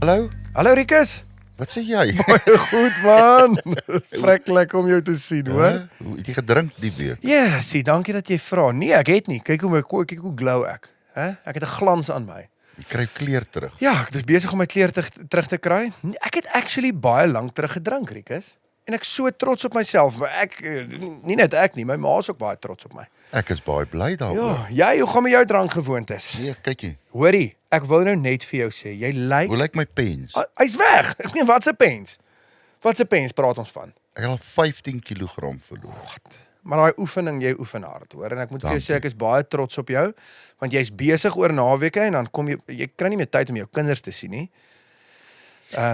Hallo? Hallo Rikus. Wat sê jy? Baie goed man. Vrek lekker om jou te sien, hoor. Hoe het jy gedrink die week? Ja, sien, dankie dat jy vra. Nee, ek het nie. Kyk hoe glow ek. Ek het 'n glans aan my. Jy kry kleur terug. Ja, ek is besig om my kleur terug te kry. Ek het actually baie lank terug gedrink, Rikus. En ek so trots op myself, maar nie net ek nie, my ma is ook baie trots op my. Ek is baie bly daaroor. Ja, hoe gaan met jou drankgewoontes? Nee, kykie. Hoorie, ek wou nou net vir jou sê, jy lyk... Hoe lyk my pens? Hy's weg. Ek meen, wat 'n pens? Wat 'n pens praat ons van? Ek het al 15 kg verloor. Wat? Maar daai oefening, jy oefen hard, hoor. En ek moet vir jou sê, ek is baie trots op jou, want jy's besig oor naweke en dan kom jy kry nie meer tyd om jou kinders te sien nie.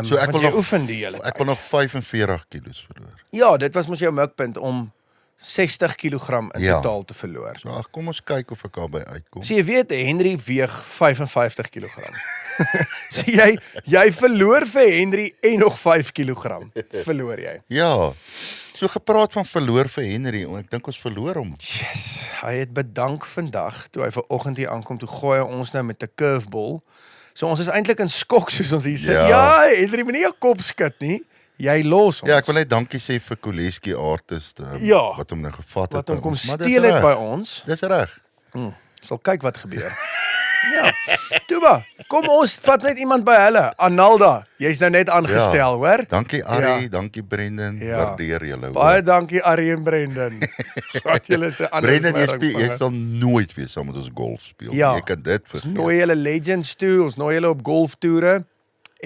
So ek wil jy nog oefen die hele tyd. Ek wil nog 45 kilos verloor. Ja, dit was mos jou mikpunt om 60 kg in totaal te verloor. So ag, kom ons kyk of ek daarby uitkom. So jy weet, Henry weeg 55 kg. So jy verloor vir Henry en nog 5 kg verloor jy. Ja. So gepraat van verloor vir Henry, ek dink ons verloor hom. Yes, hy het bedank vandag toe hy vanoggend hier aankom, toe gooi hy ons nou met 'n curveball. So ons is eintlik in skok soos ons hier sit. Ja, Henry, moenie jou kop skud nie. Jy los ons. Ja, ek wil net dankie sê vir Koleski Artist wat hom nou gevat het. Wat hom kom steel het by ons. Dis reg. Sal kyk wat gebeur. Ja. Toe maar, kom ons vat net iemand by hulle. Analda, jy's nou net aangestel, hoor? Dankie Arie, dankie Brendan. Waardeer julle. Baie dankie Arie en Brendan. Wat julle se ander Brendan, jy sal nooit weer saam met ons golf speel. Ja. Jy kan dit vergeet. Ons nooi julle legends toe, ons nooi julle op golftoere.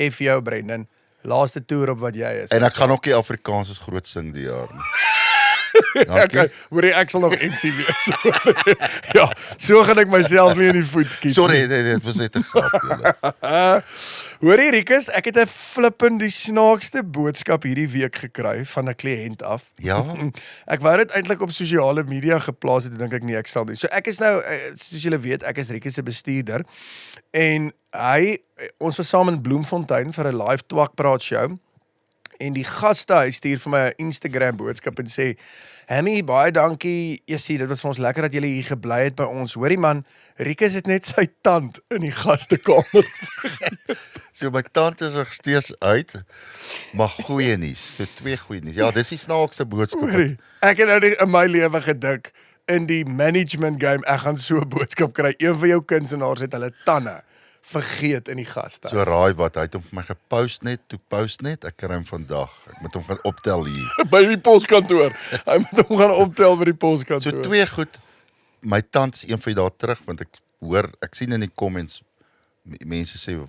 F jou Brendan. Laaste toer op wat jy is. En ek gaan ook die Afrikaans as groot sing die jaar nie. Okay, hoor ek sal nog MC wees. Ja, so gaan ek myself nie in die voet skiet. Sorry, dit was net 'n grap. Hoorie Rikus, ek het 'n flippend die snaakste boodskap hierdie week gekry van 'n kliënt af. Ja. Ek wou dit eintlik op sosiale media geplaas het, dink ek nie ek sal nie. So ek is nou, soos julle weet, ek is Rikus se bestuurder. En ons was saam in Bloemfontein vir 'n live twakpraat show. En die gaste, hy stuur vir my 'n Instagram boodskap en sê, Hammy, baie dankie, dit was vir ons lekker dat julle hier gebly het by ons. Hoorie man, Rikus het net sy tand in die gastekamer. So my tand is nog steeds uit, maar goeie nuus, so 2 goeie nuus. Ja, dis die snaakste boodskap. Hoorie, ek het nou in my lewe gedink, in die management game, ek gaan so 'n boodskap kry, een van jou kunstenaars het hulle tande vergeet in die gaste. So raai wat, hy het hom vir my gepost net, ek kry hom vandag. Ek moet hom gaan optel hier. By die poskantoor. Hy moet hom gaan optel by die poskantoor. So 2 goed, my tand is een van die dae terug, want ek sien in die comments, mense sê,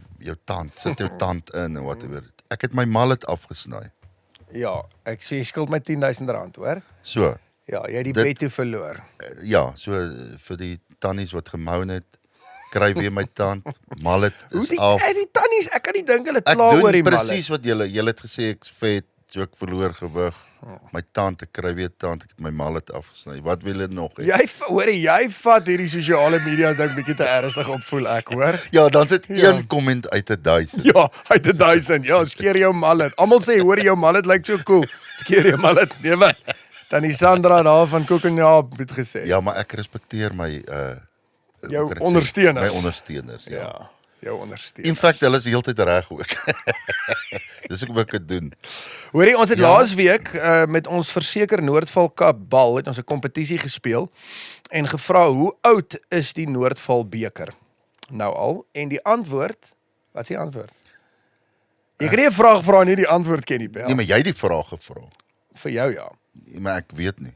sit jou tand in, en whatever. Ek het my mallet afgesny. Ja, ek sê, jy skuld my R10,000, hoor? So. Ja, jy het die bet toe verloor. Ja, so vir die tannies wat gemou het, kry weer my tand, mallet is af. Die tannies, ek kan nie dink hulle kla oor die mallet. Ek doen presies wat julle het gesê, ek is vet, so ek verloor gewig, my tand, ek kry weer tand, ek het my mallet afgesny. Wat wil julle nog hê? Jy vat hierdie sosiale media ding bietjie te ernstig op, voel ek, hoor? Ja, dan sit een comment uit 1000. Ja, uit 1000, ja, skeer jou mallet. Almal sê, hoor, jou mallet lyk so cool, skeer jou mallet, nee wat? Tannie Sandra daar van Koekenjaap het gesê. Ja, maar ek respekteer my jou ondersteuners. My ondersteuners, ja. Jou ondersteuners. In fact, hulle is heeltyd reg ook. Dis ook wat ek het doen. Hoorie, ons het laas week met ons Verseker Noordval Cup bal, het ons 'n kompetisie gespeel en gevra, hoe oud is die Noordval beker? Nou al, en die antwoord, wat is die antwoord? Jy kan nie 'n vraag vra en nie die antwoord ken nie, Bel. Nee, maar jy het die vraag gevra. Vir jou, ja. Maar ek weet nie.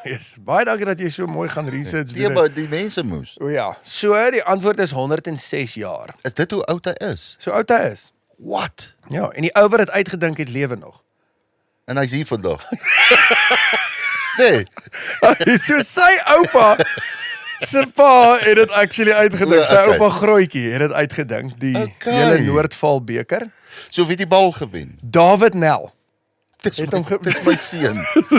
Yes, baie dankie dat jy so mooi gaan research doen. Nee, maar die mense moes. O ja, so die antwoord is 106 jaar. Is dit hoe oud hy is? So oud hy is. What? Ja, en die ou wat dit uitgedink het, lewe nog. En hy's hier vandag. Nee. So sy oupa, sy pa het dit actually uitgedink. Sy oupa Grootjie het dit uitgedink, die hele Noordval beker. So wie die bal gewen? David Nel. Dit is my seun.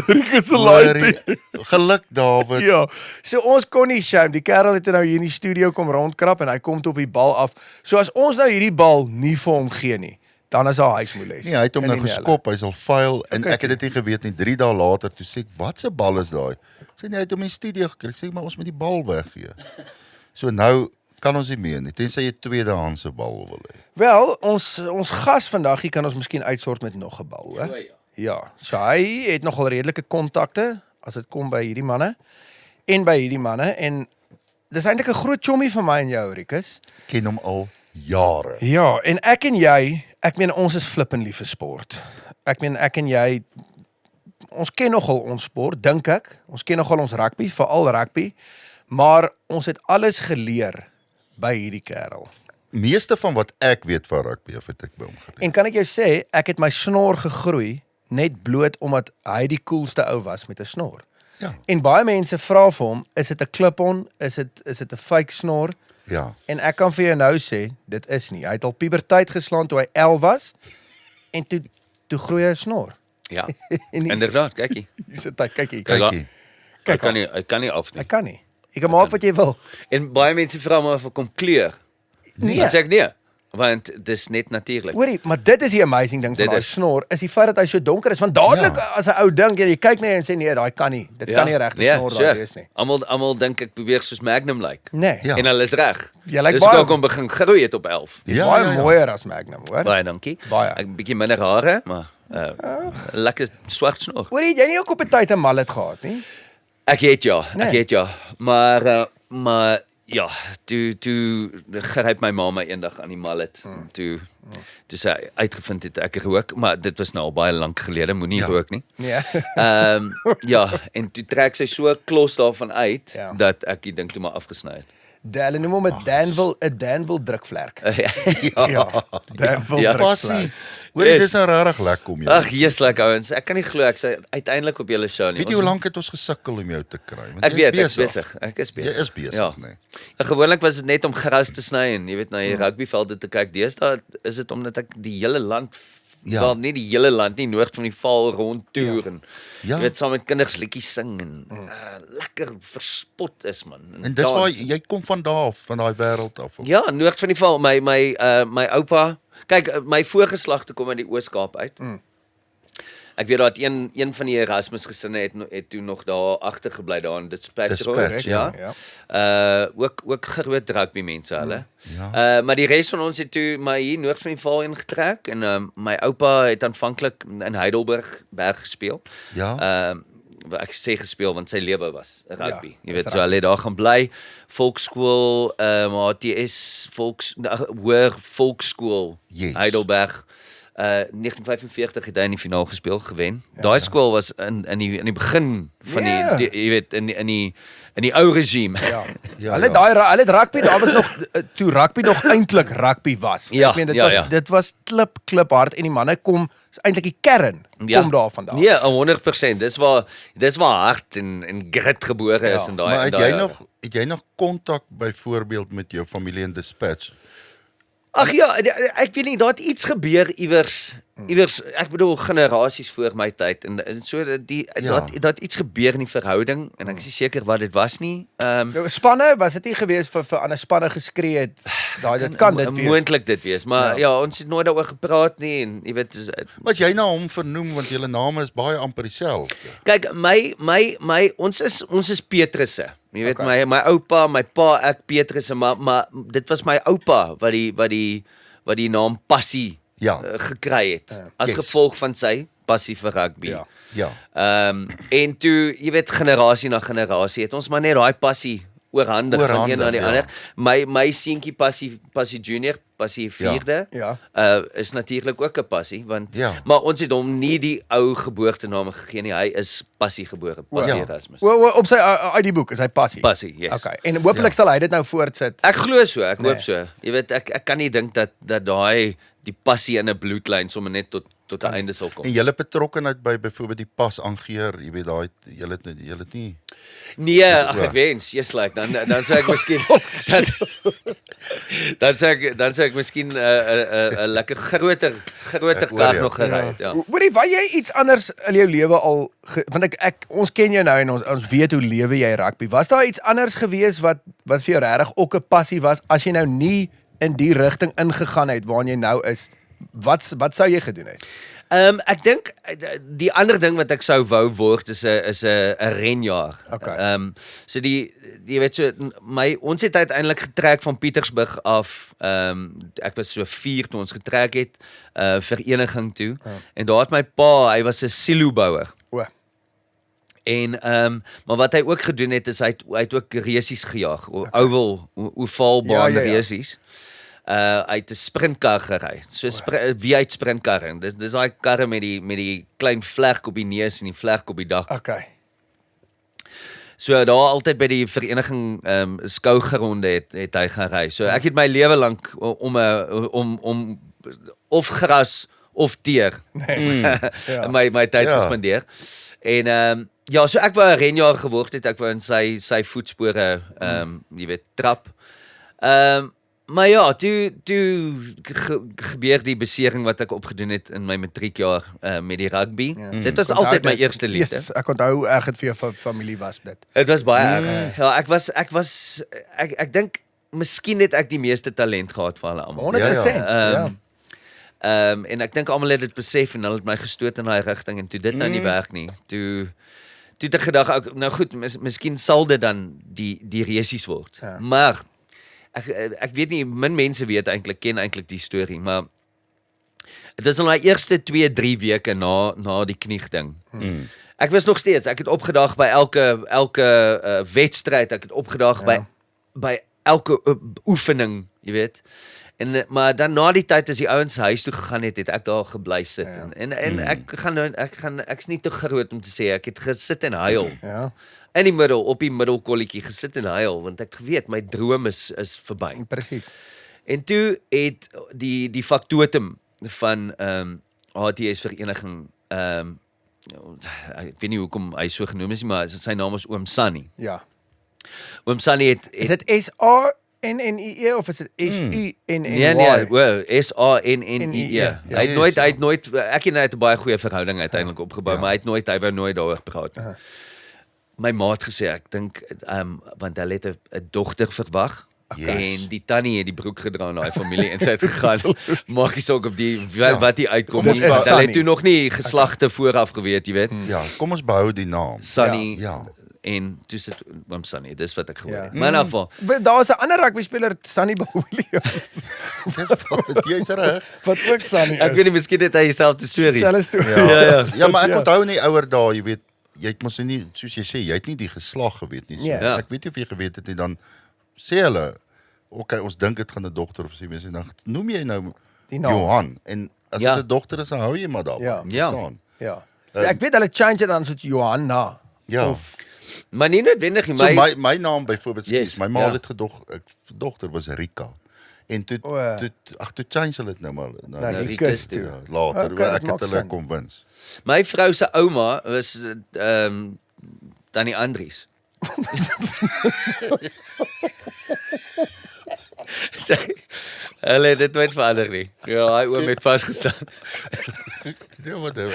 Rikus se laaitie. Geluk David. Ja, so ons kon nie shame. Die kerel het nou hier in die studio kom rondkrap en hy kom toe op die bal af. So as ons nou hierdie bal nie vir hom gee nie, dan is daar huismoeles. Nee, hy het hom nou geskop, hy sal vuil en ek het dit nie geweet nie. 3 dae later toe sê ek, wat se bal is daai? Sê nee, hy het hom in die studio gekry. Sê maar ons moet die bal weggee. So nou kan ons nie meer nie, tensy jy tweedehandse bal wil hê. Wel, ons gas vandag hier kan ons miskien uitsort met nog 'n bal, hoor. Ja, so hy het nogal redelike kontakte as dit kom by hierdie manne en by hierdie manne en dis eintlik 'n groot chommie van my en jou, Rikus. Ken hom al jare. Ja, en ek en jy, ek meen ons is flippend lief vir sport. Ek meen ek en jy ons ken nogal ons sport, dink ek. Ons ken nogal ons rugby, veral rugby, maar ons het alles geleer by hierdie kerel. Meeste van wat ek weet van rugby, of het ek by hom geleer. En kan ek jou sê, ek het my snor gegroei net bloot omdat hy die coolste ou was met 'n snor. Ja. En baie mense vra vir hom, is dit 'n clip-on, is dit 'n fake snor? Ja. En ek kan vir jou nou sê, dit is nie. Hy het al puberteit geslaan toe hy 11 was en toe groei hy 'n snor. Ja, En dis- inderdaad, kykie. Hier sit hy, kyk hier. Kykie. Hy kan nie af nie. Hy kan nie. Jy kan maak wat jy wil. En baie mense vra my of ek kom kleur. Nee. Dan sê ek nee, want dis net natuurlik. Hoorie, maar dit is die amazing ding van Dit daai is. snor, is die feit dat hy so donker is. Want dadelik as 'n ou dink en jy kyk net en sê nee, daai kan nie. Dit kan nie regte snor daar wees nie. Almal dink ek probeer soos Magnum lyk. Nee. Ja. En hulle is reg. Jy lyk Dis baie- ook om begin groei het op 11. Dis Ja, baie ja, ja. mooier as Magnum, hoor. Baie dankie. Baie. Ek 'n bietjie minder hare, maar lekker swart snor. Hoorie, jy nie ook op 'n tyd 'n mallet gehad nie? Ek het ja, Nee. ek het ja. Maar ja, toe gryp my ma my eendag aan die mallet. Toe sy uitgevind het ek rook, maar dit was nou al baie lank gelede, moenie Ja. rook nie. Nee. Ja, en toe trek sy so 'n klos daarvan uit Ja. dat ek die ding toe maar afgesny het. Hulle noem hom 'n Danville drukvlek. Ja. Ja, Danville Ja. Passie. drukvlek. Hoorie, Yes. dis nou regtig lekker om jou. Ag, jesuslik ouens, ek kan nie glo ek sê uiteindelik op julle show nie. Weet jy hoe lank het ons gesukkel om jou te kry? Want Ek jy weet, is ek is besig. Ek is besig. Jy is besig, Ja. nee. Ja, gewoonlik was dit net om gras te sny en jy weet na die rugbyvelde te kyk. Deesdae is dit omdat ek die hele land Ja. wel nie die hele land nie, noord van die Vaal rond toer en Ja. jy weet saam met kinders liedjies sing en lekker verspot is man. En dis dans. waar jy kom van daar af, van daai wêreld af. Ja, noord van die Vaal, my oupa, kyk, my voorgeslagte kom uit die Oos-Kaap uit. Ek weet dat een van die Erasmus gesinne het toe nog daar agter gebly daar in Dispatch Dispatch, Road, ja. ook groot rugby mense hulle. Ja. Maar die res van ons het toe maar hier noord van die Vaal ingetrek en my oupa het aanvanklik in Heidelberg berg gespeel. Ja. Ek sê gespeel want sy lewe was rugby. Ja, Jy was weet so hulle het daar gaan bly. Volksskool, HTS hoër volksskool Yes. Heidelberg. 1945 het hy in die finaal gespeel, gewen. Daai skool was in die begin van Ja. die jy weet in die ou regime. Ja. Ja, Hulle ja. hulle het rugby, daar was nog toe rugby nog eintlik rugby was. Ja, Ek meen ja. dit was klip hard en die manne kom is eintlik die kern kom daarvandaan. Nee, 100%. Dis waar hart en grit gebore is in daai. Maar in het daai jy jare. nog kontak byvoorbeeld met jou familie in Dispatch? Ag ja, ek weet nie, daar het iets gebeur iewers, ek bedoel generasies voor my tyd en so daar het iets gebeur in die verhouding en ek is nie seker wat dit was nie. Spanne, was dit nie gewees vir ander spanne geskree het? Dit kan dit wees. Moontlik dit wees, maar ja, ons het nooit daaroor gepraat nie en jy weet Wat jy na hom vernoem want julle name is baie amper dieselfde. kyk ons is Petrusse. Jy weet my oupa, my pa, ek Petrusse, maar dit was my oupa wat die naam Passie Ja. gekry het as Yes. gevolg van sy passie vir rugby. Ja. Ja. En toe, jy weet, generasie na generasie het ons maar net daai passie oorhandig van een na die ja. ander. My seentjie Passie Junior, Passie 4de, Ja. is natuurlik ook 'n passie want Ja. maar ons het hom nie die ou geboortenaam gegee nie. Hy is Passie gebore, Passie Ja. Erasmus. Op sy ID-boek is hy Passie. Passie, yes. Okay. En hopelik sal hy dit nou voortsit. Ek glo so, ek Nee. hoop so. Jy weet, ek kan nie dink dat die passie in 'n bloedlyn sommer net tot 'n einde sal kom. En julle betrokkenheid by byvoorbeeld die pas aangeheer, jy weet daai julle het nie Nee, ag ek wens, yes like dan sê ek miskien dan sê ek miskien 'n lekker groter hoor kar jou. nog gery het, ja. Hoorie, wou jy iets anders in jou lewe al want ons ken jou nou en ons weet hoe lewe jy rugby. Was daar iets anders gewees wat vir jou regtig ook 'n passie was as jy nou nie in die rigting ingegaan het waarin jy nou is? Wat sou jy gedoen het? Ek dink die ander ding wat ek sou wou word is 'n renjaer. Okay. So jy weet so ons het uiteindelik getrek van Pietersburg af. Ek was so 4 toe ons getrek het vereniging toe. En daar het my pa, hy was 'n silobouer. O. En maar wat hy ook gedoen het is hy het ook resies gejaag, ovaalbaan resies. Hy het 'n sprintkar gery. So wie uit sprintkarre. Dis daai karre met die klein vlek op die neus en die vlek op die dak. Okay. So daar altyd by die vereniging skougeronde het hy gery. So ek het my lewe lank om of gras of teer my tyd gespandeer. En ja, so ek wou 'n renjaer geword het. Ek wou in sy voetspore jy weet trap. Maar ja, toe gebeur die besering wat ek opgedoen het in my matriekjaar met die rugby. Dit was altyd my eerste liefde. Yes, ek onthou erg het vir jou familie was dit. Dit was baie erg. Ja, ek dink miskien het ek die meeste talent gehad vir hulle almal. 100%. En ek dink almal het dit besef en hulle het my gestoot in daai rigting en toe dit nou nie werk nie. Toe het ek gedag, nou goed, miskien sal dit dan die resies word. Ja. Maar ek weet nie, min mense ken eintlik die storie, maar dit is al my eerste 2-3 weke na die kniegding. Ek was nog steeds, ek het opgedag by elke wedstryd, ek het opgedag by elke oefening, jy weet. Maar dan na die tyd as die ouens huis toe gegaan het ek daar gebly sit. En ek's nie te groot om te sê, ek het gesit en huil. Ja. In die middel, op die middelkolletjie gesit en huil, want ek geweet, my droom is verby. Presies. En toe het die faktotum van HTS vereniging, ek weet nie hoekom hy so genoem is nie, maar sy naam is Oom Sunny. Ja. Oom Sunny het Is dit SANNIE of is dit SUNNY? Nee, SANNIE. Hy het nooit, ek en hy het 'n baie goeie verhouding uiteindelik opgebou, maar hy wou nooit daaroor praat nie. My ma het gesê, ek dink, want hulle het 'n dogter verwag, en die tannie het die broek gedra in daai familie, en sy het gegaan, maak nie saak of wat die uitkom, Dit is hulle Sunny. het toe nog nie geslagte vooraf geweet, jy weet, Ja, kom ons behou die naam. Sunny, Ja. en toe sit Oom Sunny, dis wat ek gehoor het. Maar in elk geval, Daar's 'n ander rugby speler, Sunny Williams, Jy's reg. wat ook Sunny is. ek weet nie, miskien het hy dieselfde storie. Selfde storie. Ja, maar ek Ja. onthou nie ouer dae, jy weet, jy het mos nie, soos jy sê, jy het nie die geslag geweet nie. So, Ja. Ek weet nie of jy geweet het nie, dan sê hulle, okay, ons dink dit gaan 'n dogter of sê mense, dan noem jy nou Die naam. Johan, en as Ja. dit 'n dogter is, dan hou jy maar daarvan. Ja. Verstaan? Ja. Ek weet hulle change dit dan soos Johanna. Ja. Maar nie noodwendig nie, So my naam byvoorbeeld, Yes, my ma ja. het dogter was Rika. En toe toe change hulle dit nou maar Nou, die Rikus kus toe. toe. ja, later, Okay, ek dat het maak hulle sin. konwins. my vrou se ouma was Tannie Andries. Hulle het dit nooit verander nie. Ja, hy oom het vasgestaan. Nee, wat het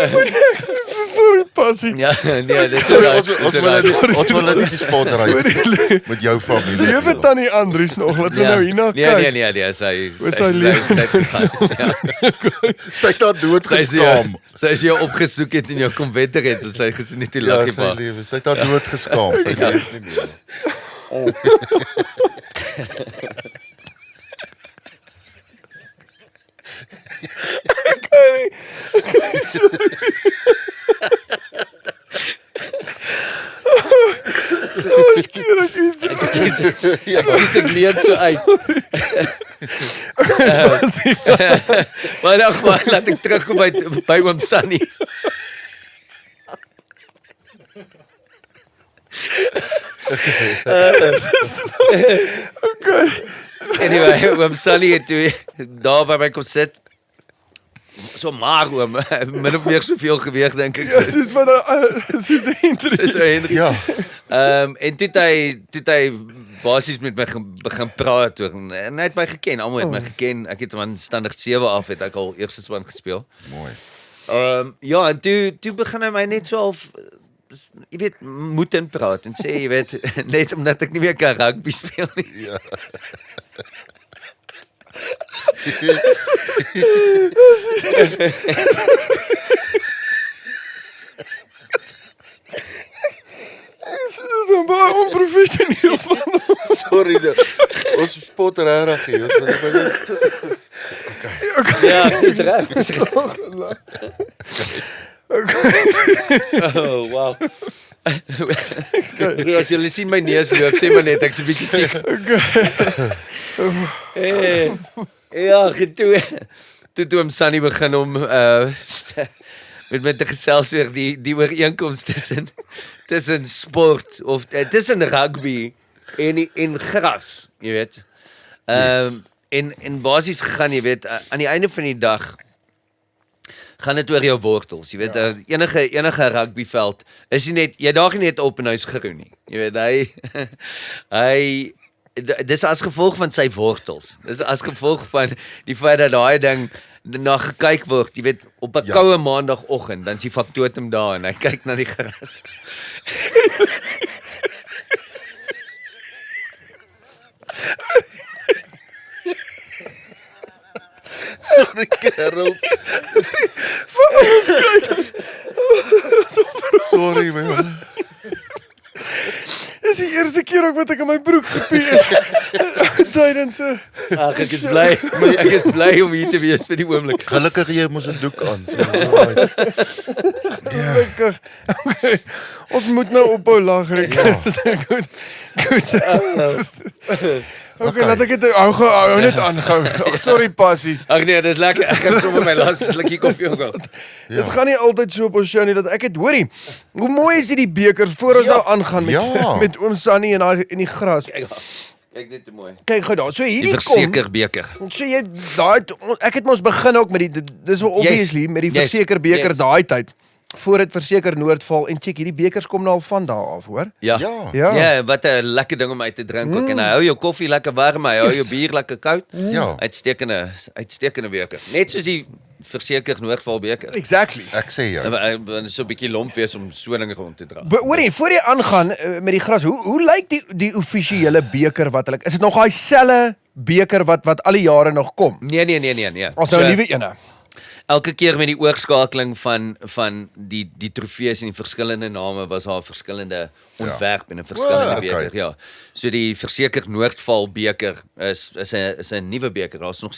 Sorry, Passie. Ja, nee, dis Sorry, ons wil nie die spottery met jou familie. Lewe tannie Andries nog, laat ons nou hierna kyk. Nee, sy sy lewe? Sy het daar dood geskaam. Sy is jou opgesoek het en jou kom wetter het en sy gesê net toe Ja, lag jy sy maar. lewe. Sy het daar dood geskaam. Sy leef nie meer. Ekskuus, ek leer so uit. Maar nou gewoon, laat ek terugkom by oom Sunny. Anyway, oom Sunny het toe daar by my kom sit. So maar oom, min of meer soveel geweeg dink ek. Ja, soos van soos Hendrik. So Hendrik. Ja. En toe het hy basies met my begin praat oor en hy het my geken, almal het my geken. Ek het van standaard 7 af het ek al eerste span gespeel. Mooi. Ja, en toe begin hy my net so half jy weet, moet inpraat en sê, jy weet, net omdat ek nie meer kan rugby speel nie. Ja. Dit is baie onprofessioneel van Sorry, ons spot regtig hier. Ja, dis reg. Oh, wow. As jy sien my neus loop, sê maar net ek's 'n bietjie siek. Ja, toe om Sunny begin om met die gesels oor die ooreenkoms tussen sport of tussen rugby en gras, jy weet. En basies gegaan, jy weet, aan die einde van die dag gaan dit oor jou wortels, jy weet, enige rugbyveld is nie net, jy daag nie net op en hy's groen nie, jy weet, hy dis as gevolg van sy wortels, dis as gevolg van die feit dat daai ding na gekyk word, jy weet, op 'n koue maandagoggend, dan is die faktotum daar en hy kyk na die gras. Sorry, kerel. Sorry, man. Dis die eerste keer ook wat ek in my broek gepie het. Tydens Ag, ek is bly om hier te wees vir die oomblik. Gelukkig jy mos 'n doek aan. Gelukkig. Okay. Ons moet nou ophou lag, Rick. Goed. Okay, laat ek dit hou net aangehou. Sorry, passie. Ag nee, dis lekker. Ek gaan sommer my laaste slukkie koffie ook al. Dit gaan nie altyd so op ons show nie dat ek het hoorie. Hoe mooi is die bekers voor ons nou aangaan met oom Sunny en die gras. Kyk net hoe mooi. Kyk gou daar. So Die hierdie verseker beker. So jy daai ek het mos begin ook met dis wel obviously met die verseker beker daai tyd. Voor dit verseker Noordval en check hierdie bekers kom nou al van daar af, hoor. Ja, wat 'n lekker ding om uit te drink ook en hy hou jou koffie lekker warm, hy hou jou bier lekker koud. Ja. Uitstekende beker. Net soos die verseker Noordval beker. Exactly. Ek sê jou. Want so 'n bietjie lomp wees om so dinge rond te dra. Hoorie, voor jy aangaan met die gras, hoe lyk die offisiële beker wat hulle is dit nog daai selfe beker wat al die jare nog kom? Nee. Ons nou 'n nuwe ene. Elke keer met die oorskakeling van die trofees en die verskillende name was daar verskillende ontwerp en 'n verskillende beker, ja. So die verseker Noordval beker is 'n nuwe beker. Daar's nog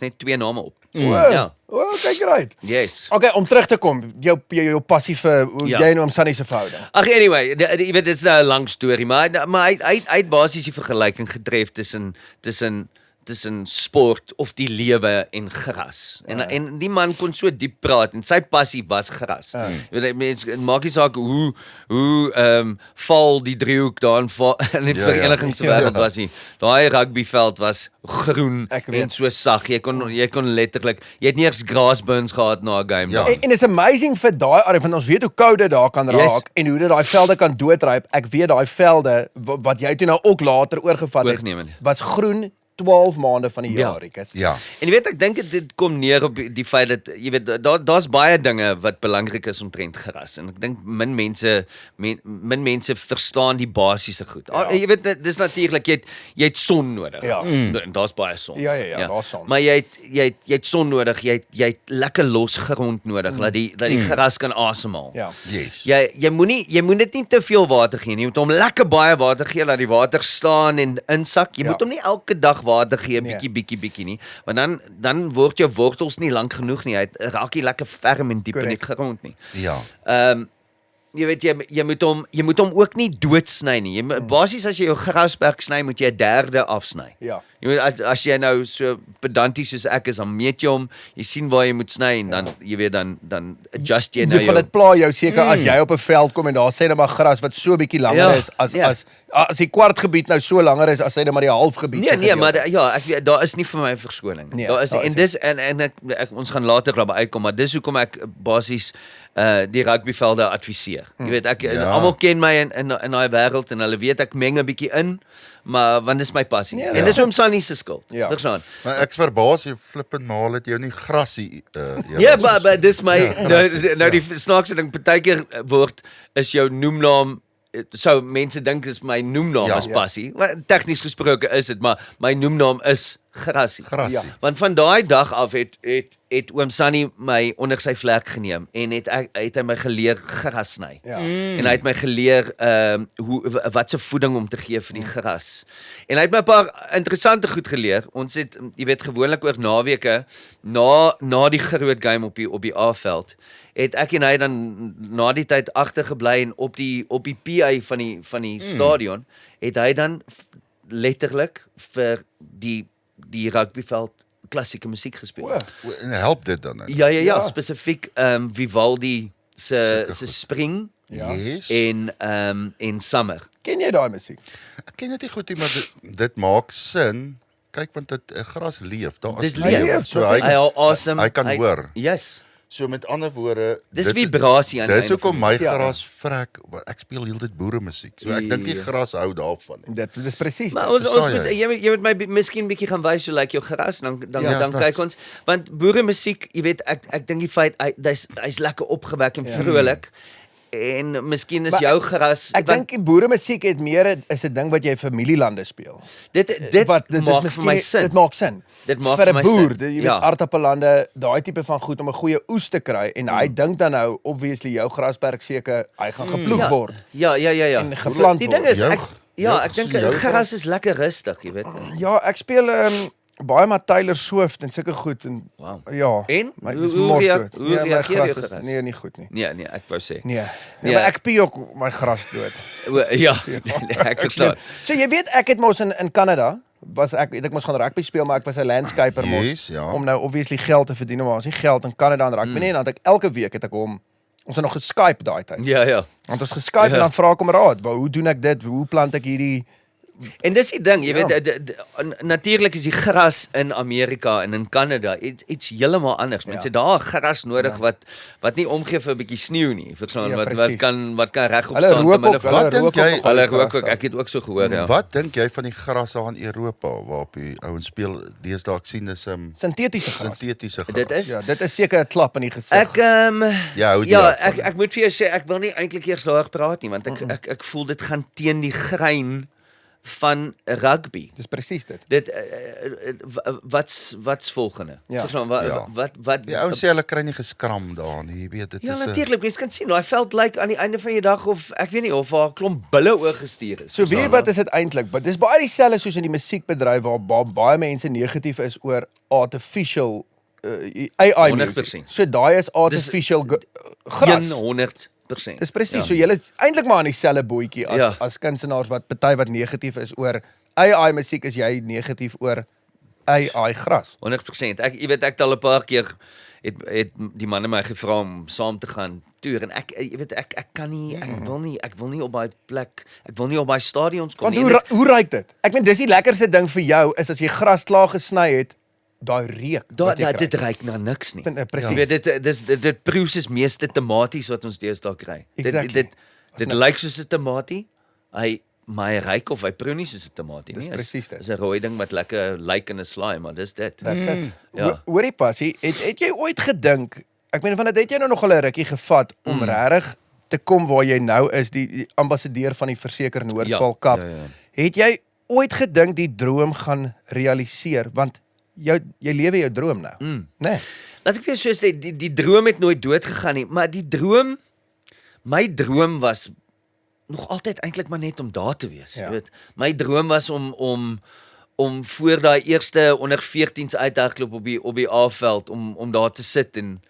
net 2 name op. Ja. Kyk right. Yes. Okay, om terug te kom, jou passie vir jy en oom Sunny se verhouding. Ag anyway, jy weet dit is nou 'n lang storie, maar hy het basies die vergelyking getref tussen sport of die lewe en gras. En die man kon so diep praat en sy passie was gras. Jy weet mense maak nie saak hoe val die driehoek daar in die verenigingswêreld was nie. Daai rugbyveld was groen en so sag. Jy kon letterlik, jy het nie eens grassburns gehad na 'n game. Ja. En is amazing vir daai area want ons weet hoe koud dit daar kan raak en hoe dit daai velde kan doodryp. Ek weet daai velde wat jy toe nou ook later oorgevat het was groen 12 maande van die jaar, Rikus. Ja. En jy weet, ek dink dit kom neer op die feit dat, jy weet, daar's baie dinge wat belangrik is omtrent gras. En ek dink min mense verstaan die basiese goed. Jy weet, dis natuurlik, jy het son nodig. Ja. Daar's baie son. Ja, daar's son. Maar jy het son nodig, jy het lekker los grond nodig, dat die gras kan asemhaal. Ja. Yes. Jy moet dit nie te veel water gee nie. Jy moet hom lekker baie water gee, laat die water staan en insak. Jy moet hom nie elke dag water gee, bietjie nie, want dan word jou wortels nie lank genoeg nie, hy raak nie lekker ferm en diep in die grond nie. Ja. Jy weet jy moet hom ook nie doodsny nie. Basies as jy jou grasperk sny, moet jy 1/3 afsny. Ja. Jy weet as jy nou so pedanties soos ek is, dan meet jy hom, jy sien waar jy moet sny en dan jy weet dan adjust jy nou. Jy van dit pla jou seker as jy op 'n veld kom en daar sê net maar gras wat so bietjie langer is as as die kwartgebied nou so langer is as hy nou maar die halfgebied se Nee, maar gedeelte. daar is nie vir my 'n verskoning. Nee, Daar is daar en is dis en ek ons gaan later daarby uitkom, maar dis hoekom ek basies die rugbyvelde adviseer. Jy weet almal ken my in daai wêreld en hulle weet ek meng 'n bietjie in, maar want dis my passie. Ja, En dis om Sunny se skuld. Ja. Verstaan? Maar ek's verbaas jy flippend maal het jou nie grasie Ja, maar dis my nou die snaakse ding partykeer is jou noemnaam sou mense dink is my noemnaam is passie. Tegnies gesproke is dit, maar my noemnaam is Grasie. Grasie. Ja. Want van daai dag af het oom Sunny my onder sy vlek geneem en het hy my geleer gras sny. Ja. En hy het my geleer wat se voeding om te gee vir die gras. En hy het my 'n paar interessante goed geleer. Ons het jy weet gewoonlik oor naweke na die groot game op die A-veld het ek en hy dan na die tyd agtergebly en op die PA van die stadion het hy dan letterlik vir die rugbyveld klassieke musiek gespeel. En help dit dan? Ja, spesifiek Vivaldi se Spring Yes. en Summer. Ken jy daai musiek? Ek ken dit nie goed nie, maar dit maak sin. Kyk want dit gras leef. Daar is Dis leef. So hy kan hoor. Yes. So met ander woorde, Dis vibrasie aan die Dis einde hoekom van my die- Ja. gras vrek. Ek speel heeltyd boeremusiek. So ek dink die gras hou daarvan. Dit is presies. Maar dit. ons verstaan moet jy moet my miskien bietjie gaan wys hoe lyk jou gras dan Ja, kyk ons want boeremusiek, jy weet ek dink die feit hy's lekker opgewek en vrolik en miskien is Maar jou gras Ek dink die boeremusiek het meer is 'n ding wat jy familielande speel. dit Wat maak vir miskien my nie- sin. Dit maak sin. Dit maak vir vir 'n my boer, sin. jy weet Ja. aardappellande, daai tipe van goed om 'n goeie oes te kry en hy dink dan nou obviously jou grasperk seker hy gaan geploeg word Ja. en geplant Die ding word. is ek dink jou gras is lekker rustig, jy weet. Ja, ek speel baie met Taylor Swift en sulke goed en Wow. ja. En? maar Hoe- dis hoe mors rea- dood. hoe Nee, my reageer jou gras is gras? nee, nie goed nie. Nee, ek wou sê. Nee. Nee. Maar ek pie ook my gras dood. Ja, ek verstaan. So jy weet ek het mos in Kanada het ek mos gaan rugby speel maar ek was 'n landscaper mos Yes, ja. om nou obviously geld te verdien maar ons nie geld in Kanada aan rugby nie en dan het ek elke week het ek hom ons het nog geskype daai tyd. Ja. Want ons geskype Ja. en dan vra ek om raad, hoe doen ek dit? Hoe plant ek hierdie En dis die ding, jy Ja. weet natuurlik is die gras in Amerika en in Kanada iets heeltemal anders. Mense het daar gras nodig wat nie omgee vir 'n bietjie sneeu nie. Verstaan Ja, wat precies. wat kan regop Hulle staan rook ook, van Wat dink jy- nog hulle gras rook ook. daar. Ek het ook so gehoor, ja. Wat dink jy van die gras daar in Europa waarop die ouens speel deesdae ek sien dis sintetiese gras. sintetiese gras. Dit is Ja, dit is seker 'n klap in die gesig. Ek Ja, hoe die ja, daarvan? ek moet vir jou sê ek wil nie eintlik eers daaroor praat nie want ek voel dit gaan teen die grein van rugby. Dis presies dit. Dit wat's volgende? Ja. Verstaan, Ja. wat Die ouens sê hulle kry nie geskram daar nie, jy weet dit Ja, is natuurlik. Mens kan sien, daai veld lyk aan die einde van die dag of ek weet nie of daar 'n klomp bulle oorgestuur is. So weet jy wat is dit eintlik? Dis baie dieselfde soos in die musiekbedryf waar baie mense negatief is oor artificial AI music. 100%. So daai is artificial gras. 100%. Dis presies. So julle is eintlik maar aan dieselfde bootjie Ja. as kunstenaars wat party wat negatief is oor AI musiek, is jy negatief oor AI gras. 100%. Jy weet ek het al 'n paar keer het die manne my gevra om saam te gaan toer en jy weet ek kan nie ek wil nie op daai plek ek wil nie op daai stadions kom Want nie. En dis- hoe ruik dit? Ek meen dis die lekkerste ding vir jou is as jy gras klaar gesny het, daai reuk. wat jy kry. dit reik na niks nie. Presies. Jy weet dit proe soos meeste tomaties wat ons deesdae kry. Exactly. Dit lyk soos 'n tamatie. Maar hy ryk of hy proe nie soos 'n tamatie nie. Dis presies dit. Dis 'n rooi ding wat lekker lyk in 'n slaai, maar dis dit. That's it. Ja. Hoorie passie, het jy ooit gedink, ek meen van dit het jy nou nog 'n rukkie gevat om regtig te kom waar jy nou is, die ambassadeur van die Verseker Noordval Kap. Ja. Het jy ooit gedink die droom gaan realiseer want jy lewe jou droom nou. Nee. Laat ek vir jou sê die droom het nooit dood gegaan nie, maar my droom was nog altyd eintlik maar net om daar te wees, Ja. jy weet. My droom was om voor daai eerste onder 14s uithardloop op die A-veld om daar te sit en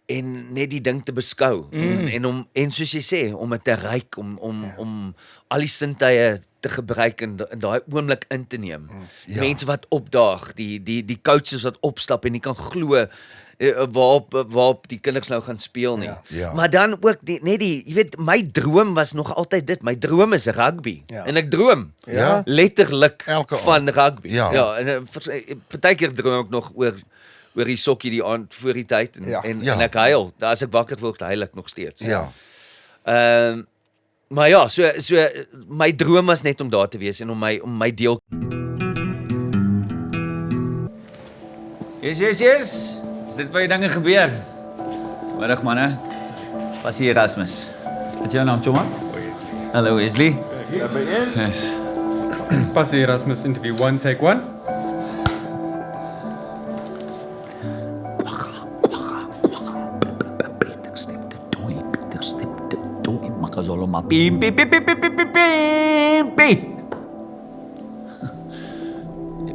en net die ding te beskou en soos jy sê, om dit te ryk, om al die sintuie te gebruik en daai oomblik in te neem. Mense wat opdaag, die coaches wat opstap en nie kan glo waarop die kinders nou gaan speel nie. Ja. Maar dan ook jy weet, my droom was nog altyd dit. My droom is rugby. En ek droom Ja. letterlik Elke van rugby. Ja. En partykeer droom ek nog oor die sokkie die aand voor die tyd en ek huil. As ek wakker word, huil ek nog steeds. Ja. Maar ja, so my droom was net om daar te wees en om my deel. Yes. Is dit waar die dinge gebeur? Middag manne. Was hier Erasmus. Wat is jou naam, Choma? Wesley. Hallo Wesley. Yes. Passie Erasmus interview 1, take 1.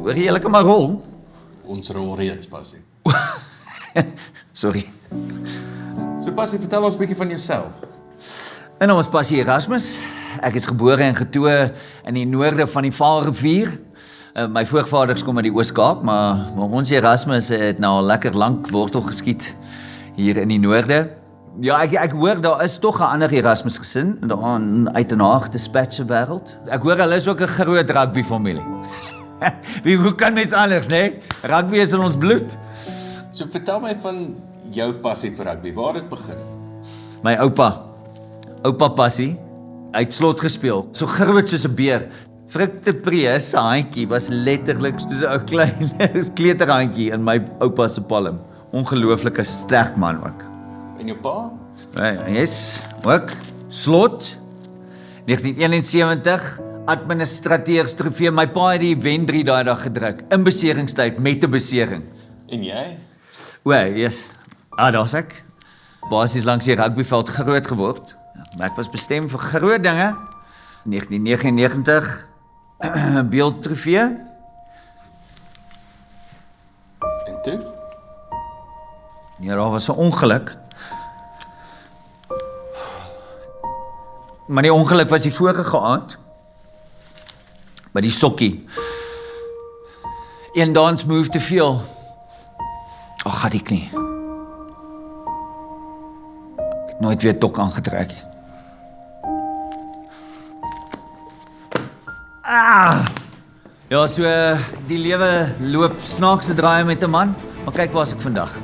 Hoor jy lekker maar rol? Ons rol reeds, Passie. Sorry. So Passie, vertel ons 'n bietjie van jouself. My naam is Passie Erasmus. Ek is gebore en getoe in die noorde van die Vaalrivier. My voorvaders kom uit die Oos-Kaap, maar ons Erasmus het nou al lekker lank wortel geskiet hier in die noorde. Ja, ek hoor daar is tog 'n ander Erasmus gesin daar uit 'n Haag dispatche wêreld. Ek hoor hulle is ook 'n groot rugby familie. Hoe kan mens anders, né? Rugby is in ons bloed. So vertel my van jou passie vir rugby. Waar het dit begin? My oupa Passie, hy het slot gespeel, so groot soos 'n beer. Frik de Pre se handjie was letterlik soos 'n klein kleuterhandjie in my oupa se palm. Ongelooflike sterk man ook. En jou pa? Yes, ook slot 1971 administrateurs trofee. My pa het die wen 3 daai dag gedruk in beseringstyd met 'n besering. En jy? Yes. Daar's ek. Basies langs die rugbyveld groot geword. Maar ek was bestem vir groot dinge. 1999 beeldtrofee. En toe? Ja, daar was 'n ongeluk. Maar die ongeluk was die vorige aand. By die sokkie. Een dance move te veel. Gaat die knie. Ek het nooit weer tok aangetrek nie. Ja, so die lewe loop snaakse draaie met 'n man. Maar kyk waar's ek vandag.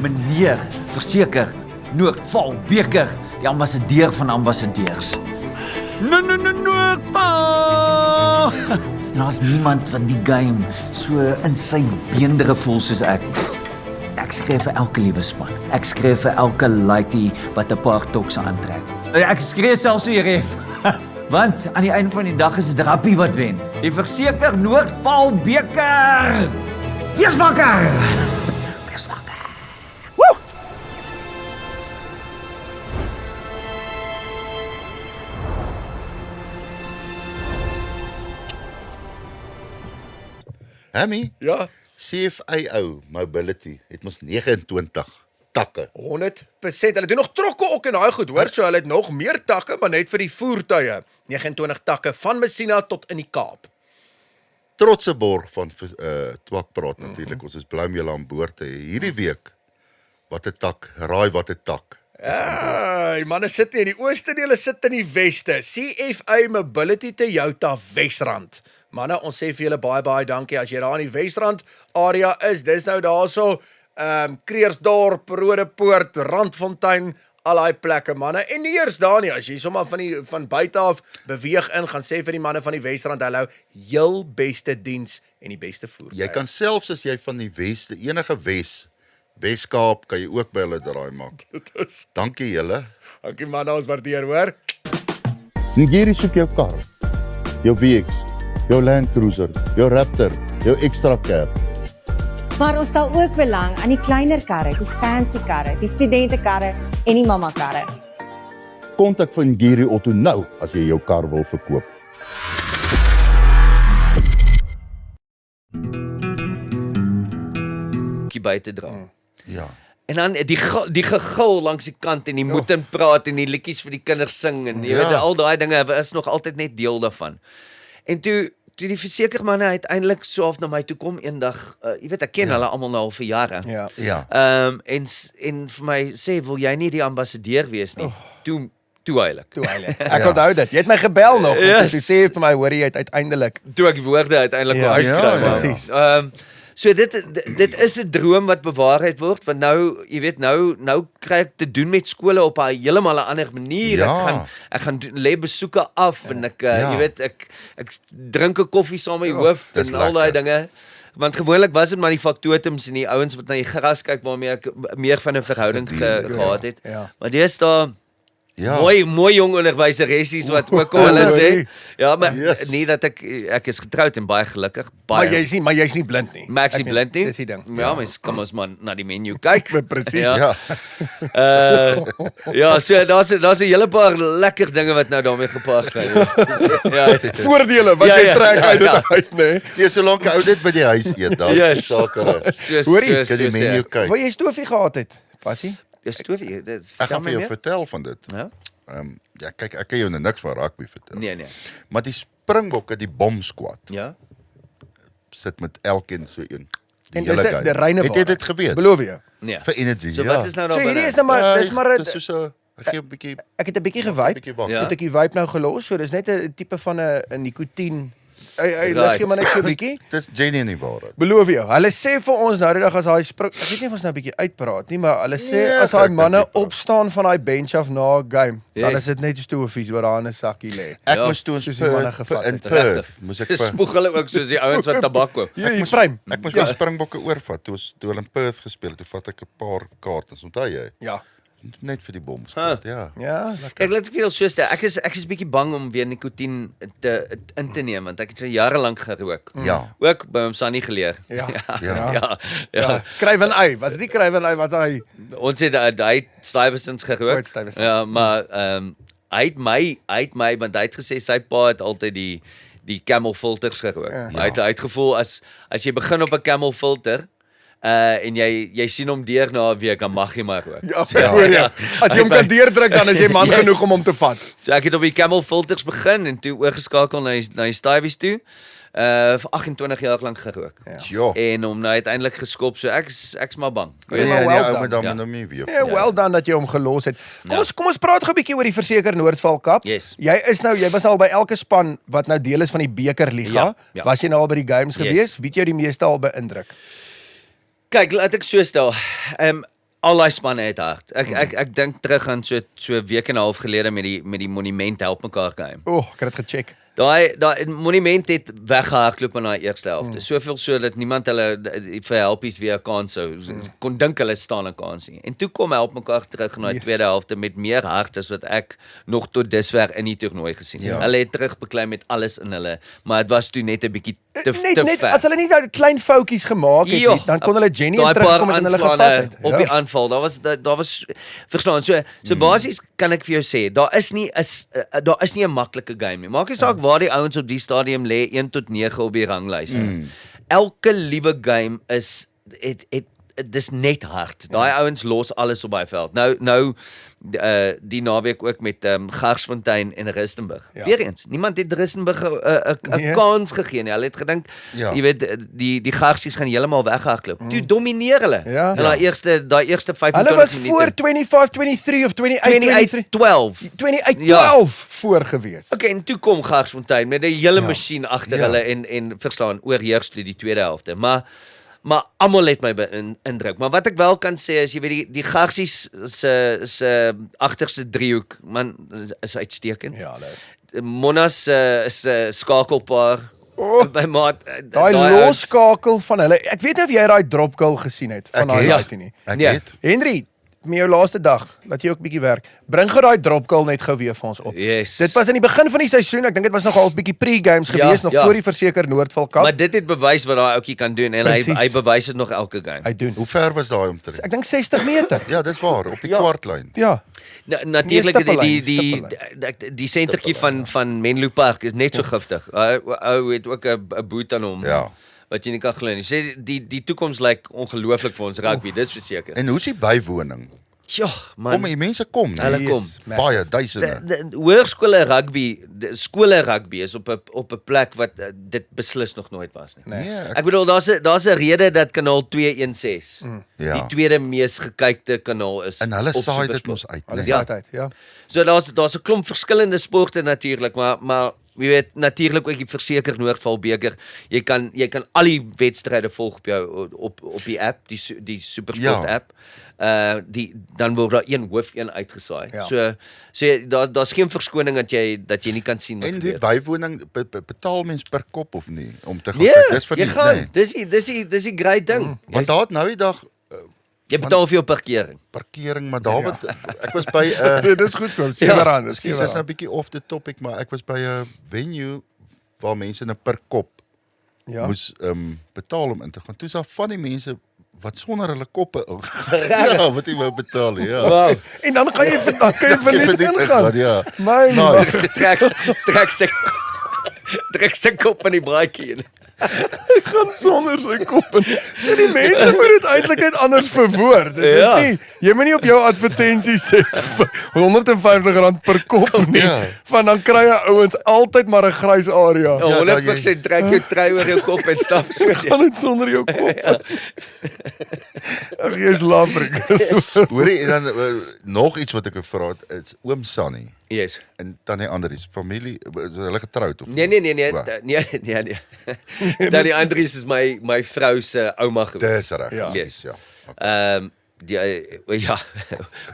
Meneer, verseker, Noordvaal beker, die ambassadeur van ambassadeurs. Noordvaal! En daar's niemand van die game so in sy beendere voel soos ek. Ek skryf vir elke liewe span. Ek skryf vir elke laitie wat 'n paar tokse aantrek. Ek skryf selfs hier ref. Want aan die einde van die dag is dit Rappie wat wen. Die verseker Noordpaal beker. Wees wakker. Wees wakker. Woe! Hammy, Ja, CFAO Mobility het mos 29 takke. 100%. Hulle doen nog trokke ook in daai goed, hoor. So hulle het nog meer takke, maar net vir die voertuie. 29 takke van Messina tot in die Kaap. Trotse borg van Twakpraat natuurlik. Ons is bly om julle aan boord te hê. Hierdie week, wat 'n tak, raai wat 'n tak. Ja, die manne sit nie in die ooste nie, hulle sit in die weste. CFA Mobility Toyota Wesrand. Manne, ons sê vir julle baie dankie as jy daar in die Wesrand area is. Dis nou daarso Kreersdorp, Rodepoort, Randfontein, al daai plekke, manne. En nie eers daar nie, as jy sommer van buite af beweeg in, gaan sê vir die manne van die Wesrand, hallo, heel beste diens en die beste voertuie. Jy kan selfs as jy van die Weste, enige Weskaap, kan jy ook by hulle draai maak. Dankie julle. Dankie manne, ons waardeer, hoor. Ngiri soek jou kar, jou VX, jou Land Cruiser, jou Raptor, jou extra cab. Maar ons stel ook belang aan die kleiner karre, die fancy karre, die studentekarre en die mamma karre. Kontak van Ngiri Auto nou as jy jou kar wil verkoop. By te dra. Ja. En dan die gegil langs die kant en die moet in praat en die liedjies vir die kinders sing en jy weet al daai dinge is nog altyd net deel daarvan. En toe die versekermanne uiteindelik so half na my toe kom eendag, jy weet ek ken hulle almal nou al vir jare. Ja. En vir my sê wil jy nie die ambassadeur wees nie. Toe heilig. Ek onthou dit. Jy het my gebel nog om te sê vir my hoor jy het uiteindelik. Toe ek die woorde uiteindelik wou uitkry. Presies. So dit is 'n droom wat bewaarheid word want nou, jy weet nou kry ek te doen met skole op 'n heeltemal 'n ander manier. Ek gaan lê besoeke af en ek jy weet ek drink 'n koffie saam met die hoof en al daai dinge. Want gewoonlik was dit maar die factotums en die ouens wat na die gras kyk waarmee ek meer van 'n verhouding gehad het. Maar dis daar mooi jong onderwyseressies wat ook al hulle sê. Ja, maar nie dat ek is getroud en baie gelukkig. Baie. Maar jy's nie blind nie. Maar ek is nie blind nie. Dis die ding. Ja, mens kom ons maar na die menu kyk. Presies. So daar's 'n hele paar lekker dinge wat nou daarmee gepaard gaan. Voordele wat jy trek uit dit uit, né? Nee, solank 'n ou dit by die huis eet, dan is sake. Hoorie, kan die menu kyk. Wou jy stofie gehad het? Passie? Dis stofie. Ek gaan vir jou vertel van dit. Ja. Kyk, ek kan jou nou niks van rugby vertel. Nee. Maar die Springbokke, die bomsquad, Ja. sit met elkeen so een. En dis die reine Het jy dit geweet? Beloof jy? Nee. Vir energy, So wat is nou daar So hierdie binne? is nou maar dis maar dis soos 'n gee 'n bietjie ek het 'n bietjie gevibe. Ja. Het ek die vibe nou gelos, so dis net 'n tipe van 'n nikotien. Hy lig Right. jou maar net so 'n bietjie. dis genuine waarheid. Beloof jou. Hulle sê vir ons nou die dag as daai spring, ek weet nie of ons nou 'n bietjie uitpraat nie, maar hulle sê Nee, as daai ek manne dink nie, opstaan van daai bench af na 'n game, dan Yes. is dit net stoefies wat daar in 'n sakkie lê. Ek Ja, moes toe soos die manne gevat in het. Perth, moes ek vir Spoeg hulle ook soos die ouens wat tabak koop. Jy prime. ek moes vir Springbokke oorvat. Toe hulle in Perth gespeel het, toe vat ek 'n paar kaarte, onthou jy? Ja. Net vir die bomsquad, ja. Ja, lekker. Kyk, laat ek vir jou so stel. Ek is bietjie bang om weer nikotien in te neem want ek het vir jare lank gerook. Ja. Ook by hom Sunny geleer. Ja. Ja. Krywen ei. Was dit nie krywen ei wat hy Ons het hy Stuyvesant's Ooit gerook. Stuyvesant. Ja, maar hy het my want hy het gesê sy pa het altyd die Camel filters gerook. Hy het gevoel as jy begin op 'n Camel filter en jy sien hom deur na 'n week dan mag jy maar rook. Ja. As jy hom kan deurdruk dan is jy man genoeg om hom te vat. So ek het op die Camel filters begin en toe oorgeskakel na die Stuyvies toe. Vir 28 jaar lank gerook. Ja. En hom nou uiteindelik geskop. So ek's maar bang. Nee, maar nee, well ou done. moet dan Ja. nou nie weer. Ja, well done dat jy hom gelos het. Kom ons praat gou 'n bietjie oor die Verseker Noordval Cup. Yes. Jy was nou al by elke span wat nou deel is van die Bekerliga. Ja. Was jy nou al by die games Yes. gewees? Wie het jou die meeste al beïndruk? Kyk, laat ek so stel. Al daai spanne het hard. Ek dink terug aan so 'n week en 'n half gelede met die Monument help mekaar game. Ek het dit gecheck. Daai Monument het weggehardloop in daai eerste helfte. Soveel so dat niemand hulle vir helpies weer 'n kans sou kon dink hulle staan 'n kans nie. En toe kom help mekaar terug in daai tweede helfte met meer hart as wat ek nog tot dusver in die toernooi gesien het. Hulle het terugbeklei met alles in hulle, maar dit was toe net 'n bietjie te Net ver. as hulle nie daai klein foutjies gemaak het nie, dan kon hulle Jenny daai terugkom paar en hulle aanslae gevat het. op die aanval. Daar was verstaan. So basies kan ek vir jou sê, daar is nie 'n maklike game nie. Maak nie saak waar die ouens op die stadium lê 1 tot 9 op die ranglys. Elke liewe game is dis net hard. Daai ouens los alles op daai veld. Nou die naweek ook met Garsfontein en Rustenburg. Weereens, niemand het Rustenburg 'n kans gegee nie. Hulle het gedink, jy weet, die Garsies gaan heeltemal weghardloop. Toe domineer hulle. In daai eerste 25 Hulle was minute. voor 25-23 of 28-23. 12. 28-12 voor gewees. Okay, en toe kom Garsfontein met 'n hele masjien agter hulle en verstaan, oorheers toe die tweede helfte. Maar almal het my beïndruk. Maar wat ek wel kan sê is jy weet die Garsies se agterste driehoek man is uitstekend. Ja, dis. Monas is 'n skakelpaar. By maat Daai losskakel van hulle. Ek weet nie of jy daai drop goal gesien het van daai laaitie nie. Ek Ja. het. Henry, met jou laaste dag, laat jy ook 'n bietjie werk. Bring gou daai drop goal net gou weer vir ons op. Yes. Dit was in die begin van die seisoen. Ek dink dit was nog half bietjie pre-games gewees nog voor die Verseker Noordval Cup. Maar dit het bewys wat daai ouetjie kan doen en hy bewys dit nog elke game. Hy doen. Hoe ver was daai om te ry? Ek dink 60 meter. Ja, dis waar, op die kwartlyn. Ja. Natuurlik Nee, die sentertjie van Menlo Park is net so giftig. Ou het ook 'n boot aan hom. Ja. wat jy nie kan glo nie. Sê die toekoms lyk ongelooflik vir ons rugby, dis verseker. En hoe's die bywoning? Ja, man. Kom, die mense kom, né? Hulle kom. Baie, duisende. Hoërskole rugby, skole rugby is op 'n plek wat dit beslis nog nooit was nie. Nee, Ek bedoel daar's 'n rede dat kanaal 216 Ja. die tweede mees gekykte kanaal is. En hulle op saai dit SuperSport. mos uit, Hulle né? sê altyd, ja. So daar's 'n klomp verskillende sporte natuurlik, maar jy weet natuurlik ook die Verseker Noordval beker. Jy kan al die wedstryde volg op jou op die app, die SuperSport Ja. app. Dan word daar een uitgesaai. Ja. So daar's geen verskoning dat jy nie kan sien wat En die gebeur. bywoning betaal mens per kop of nie om te gaan Nee, kyk. Dis vir jy die gaan. nee. Dis die great ding. Want daar het nou die dag Jy betaal vir jou parkering. parkering, maar daar wat ek was by Nee, dis goedkoop, R7. Dis nou 'n bietjie off the topic, maar ek was by 'n venue waar mense nou per kop Ja. moes betaal om in te gaan. Toe is daar van die mense wat sonder hulle koppe ja, wat jy wou betaal, ja. Wow. En dan kan jy vir Jy net verdien ingaan. ja. My Nice. Trek sy kop in die braaitjie. gaan sonder sy kop in. So die mense moet dit eintlik net anders verwoord. Dit Ja. is nie, jy moet nie op jou advertensie sê R150 per kop nie. Ja. Want dan kry jy ouens altyd maar 'n grys area. Ja, 100% trek jou trui oor jou kop en stap so. Gaan dit sonder jou kop. Ag jy's lafrik. Hoorie, en dan nog iets wat ek wou vra het, is oom Sunny Yes. en tannie Andries, familie, is hulle getroud of? Nee. Danny Andries is my vrou se ouma gewees. Dis reg. Ja. Yes. Ja. Ja.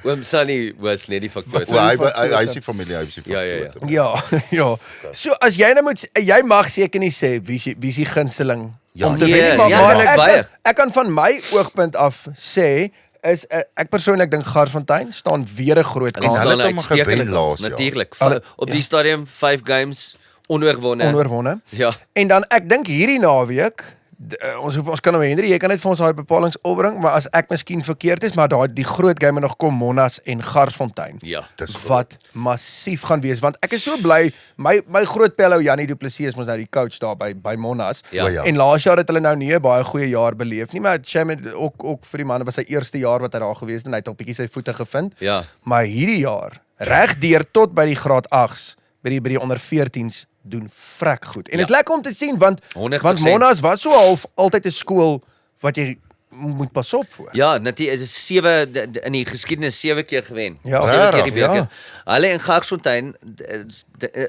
Oom Sunny was net die faktor. Hy is die familie, hy is die Ja, ja, ja. Ja, ja. So as jy nou jy mag seker nie sê wie is die gunsteling Ja, om te nee, wen nie, maar, ja, maar ek baie. ek kan van my oogpunt af sê is ek persoonlik dink Garsfontein staan weer 'n groot En kans. hulle het hom gewen laas jaar. Natuurlik. Hulle- Op die stadium 5 games onoorwonne. Onoorwonne. Ja. En dan ek dink hierdie naweek ons kan nou Henry, jy kan net vir ons daai bepalinge opbring, maar as ek miskien verkeerd is, maar daai die groot game nog kom Monas en Garsfontein. Ja. Dis Wat massief gaan wees want ek is so bly my groot pello Jannie Du Plessis is mos nou die coach daar by Monas. Ja. O, ja. En laas jaar het hulle nou nie 'n baie goeie jaar beleef nie, maar Shame het ook vir die man was sy eerste jaar wat hy daar gewees het en hy het al bietjie sy voete gevind. Ja. Maar hierdie jaar regdeur tot by die graad 8s by die onder 14s doen vrek goed. En is lekker om te sien want 100%. Monas was so half altyd 'n skool wat jy moet pas op voor. Ja, natuurlik is 7 in die geskiedenis 7 keer gewen. Ja. 7 keer die beker. Ja. Hulle en Garsfontein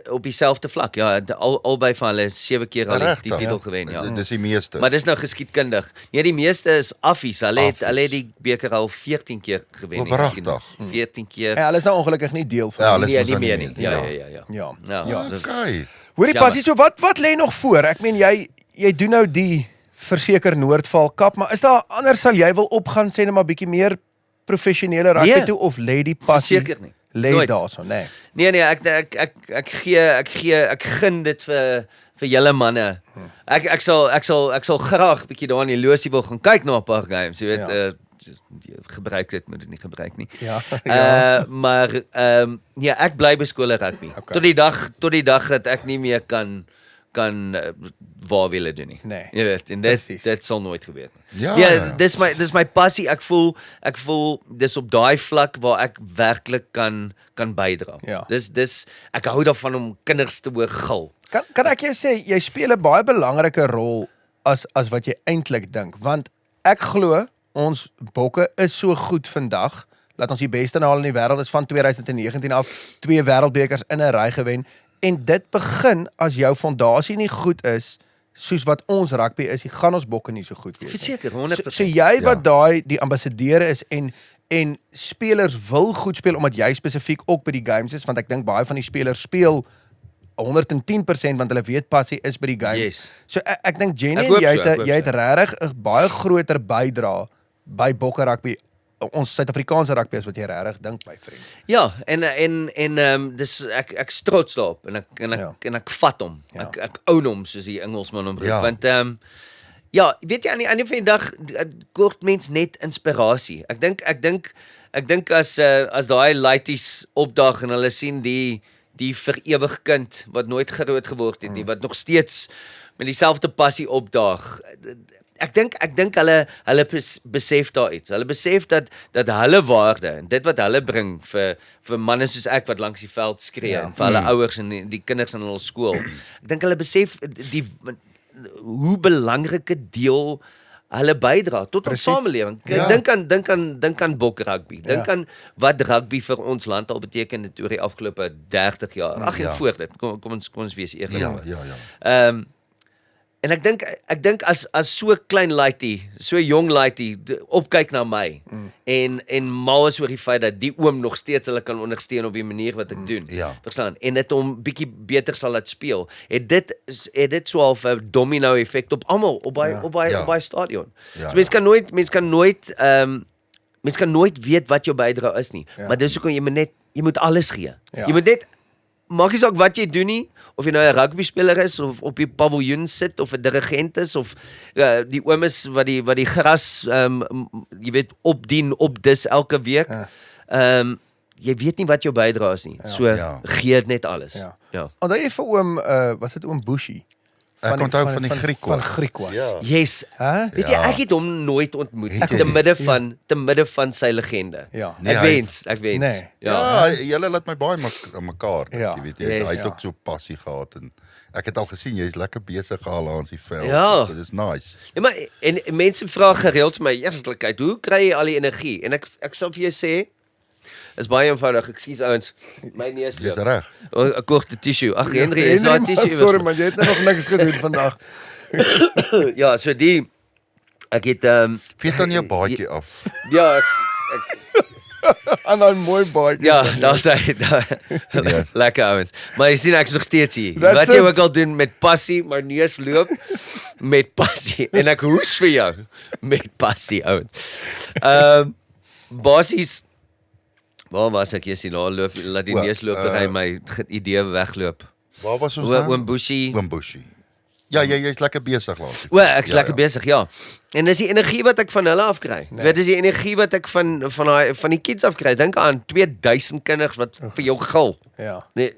op dieselfde vlak. Ja, albei van hulle 7 keer al die Regtig? titel gewen, ja. Dis die meeste. Maar dis nou geskiedkundig. Nee, die meeste is affies. Hulle Affies. het die beker al 14 keer gewen. O, in die pragtig. geskiedenis. 14 keer. En hulle is nou ongelukkig nie deel van. Ja, hulle is Nee, mos nie nou meer nie. nie. Ja. Ja. dis- Okay. Hoorie Jammer. Passie, so wat lê nog voor? Ek meen jy doen nou die Verseker Noordval Kap, maar is daar anders sal jy wil opgaan sê net maar bietjie meer professionele rugby Nee. toe of lê die passie? Verseker nie. Lê Nooit. daarso, nee. Nee, ek gun dit vir julle manne. Ek sal graag bietjie daar in die losie wil gaan kyk na 'n paar games, jy weet, Ja. gebruik dit, moet dit nie gebruik nie. Ja. Maar ja, ek bly by skole rugby. Okay. Tot die dag dat ek nie meer kan waar wil doen nie. Nee. Jy weet, en Precies. dit sal nooit gebeur nie. Ja. Dis my passie. Ek voel dis op daai vlak waar ek werklik kan bydra. Ja. Dis ek hou daarvan om kinders te hoor gil. Kan ek jou sê jy speel 'n baie belangrike rol as wat jy eintlik dink, want ek glo ons bokke is so goed vandag dat ons die beste naal in die wêreld is van 2019 af 2 wêreldbekers in 'n ry gewen en dit begin as jou fondasie nie goed is soos wat ons rugby is, gaan ons bokke nie so goed wees nie. Verseker 100%. So jy wat die ambassadeure is en spelers wil goed speel omdat jy spesifiek ook by die games is, want ek dink baie van die spelers speel 110% want hulle weet passie is by die games. Yes. So ek dink Jenny, Ek hoop jy so, het ek hoop jy het so. regtig 'n baie groter bydra by bokke rugby, ons Suid-Afrikaanse rugby as wat jy regtig dink, my vriend. Ja, en dis ek trots daarop en ek vat hom. Ja. Ek own hom soos die Engelsman hom roep. Ja. Want ja, weet jy aan die einde van die dag kort mens net inspirasie. Ek dink as daai laities opdag en hulle sien die die vir ewig kind wat nooit groot geword het nie, wat nog steeds met dieselfde passie opdaag. Ek dink hulle besef daar iets. Hulle besef dat hulle waarde en dit wat hulle bring vir manne soos ek wat langs die veld skree en vir hulle ouers en die kinders in hulle skool. Ek dink hulle besef hoe belangrike deel hulle bydra tot ons samelewing. Dink aan bok rugby. Dink aan wat rugby vir ons land al beteken het oor die afgelope 30 jaar. Ag en voor dit. Kom ons wees eerlik. En ek dink as so klein laaitie, so jong laaitie opkyk na my en mal is oor die feit dat die oom nog steeds hulle kan ondersteun op die manier wat ek doen. Verstaan? En dit hom bietjie beter sal laat speel. Het dit so 'n domino effek op almal op by stadion. So mens kan nooit weet wat jou bydrae is nie. Maar dis hoekom jy moet alles gee. Jy moet net maak nie saak wat jy doen nie, of jy nou 'n rugby speler is of op die paviljoen sit of 'n dirigent is of die oom is wat die gras jy weet opdis elke week. Jy weet nie wat jou bydrae is nie. So gee net alles. Onthou jy vir oom was dit oom Bushi? Ek onthou van die Griekwas. Van Griekwas. Yes. Weet jy, ek het hom nooit ontmoet te midde van sy legende. Ek wens. Nee. Julle laat my baie mekaar. Jy weet, hy het ook so passie gehad en ek het al gesien jy's lekker besig al aan die veld. Dit is nice. Ja, maar en mense vra gereeld my eerlikheid, hoe kry jy al die energie? En ek sal vir jou sê is baie eenvoudig. Ekskuus ouens, my neus loop. Dis reg. Ek koop die tissue. Ag Henry, is daar 'n tissue? Sorry man, jy het nog niks gedoen vandag. Ja, so ek het Vet aan jou baadjie af. Ja, aan 'n mooi baadjie. Ja, daar's hy. Lekker ouens. Maar jy sien ek's nog steeds hier. Wat jy ook al doen met passie, my neus loop met passie en ek hoes vir jou met passie ouens. Basies waar was ek hier sien nou loop laat die neus loop dat hy my idee wegloop. Waar was ons nou? Oom Bushi. Ja, jy's lekker besig laat. Ek's lekker besig, ja. En dis die energie wat ek van hulle afkry. Weet dis die energie wat ek van die kids afkry. Dink aan 2000 kinders wat vir jou gil. Nee.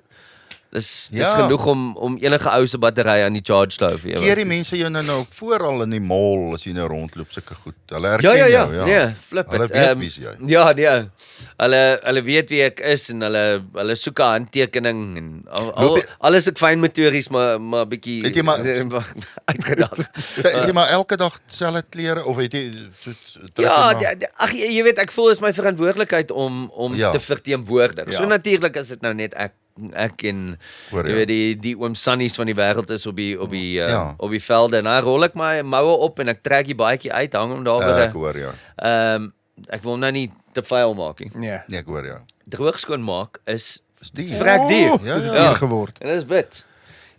Dis genoeg om enige ou se battery aan die charge te hou. Keer die mense jou nou vooral in die mall as jy nou rondloop sulke goed. Hulle herken jou, Nee, flip it. Hulle weet wie jy. Ja, nee. Hulle weet wie ek is en hulle soek 'n handtekening en alles ek fyn motories maar bietjie uitgedaag. Is jy maar elke dag dieselfde klere of het jy ag jy weet ek voel is my verantwoordelikheid om te verteenwoordig. So natuurlik is dit nou net ek en jy weet die oom Sannies van die wêreld is op die velde en dan rol ek my moue op en ek trek die baadjie uit, hang hom daar by. Ek hoor Ek wil nou nie te vuil maak nie. Nee, ek hoor Droog skoon maak is duur. Vrek duur. Ja, geword. En dis wit.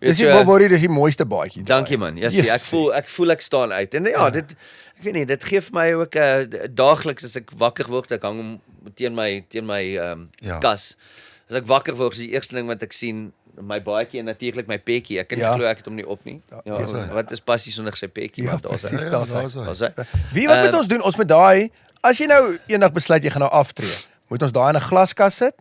Dis die mooiste baadjie. Dankie man. Ja, sien, ek voel ek staan uit. En dit ek weet nie, dit gee vir my ook daagliks as ek wakker word, ek hang hom teen my kas. As ek wakker word, is die eerste ding wat ek sien my baadjie en natuurlik my petjie. Ek kan nie glo ek het hom nie op nie. Wat is passie sonder sy petjie? Daar's hy. Wie wat moet ons doen? Ons moet daai as jy nou eendag besluit jy gaan nou aftree, moet ons daai in 'n glaskas sit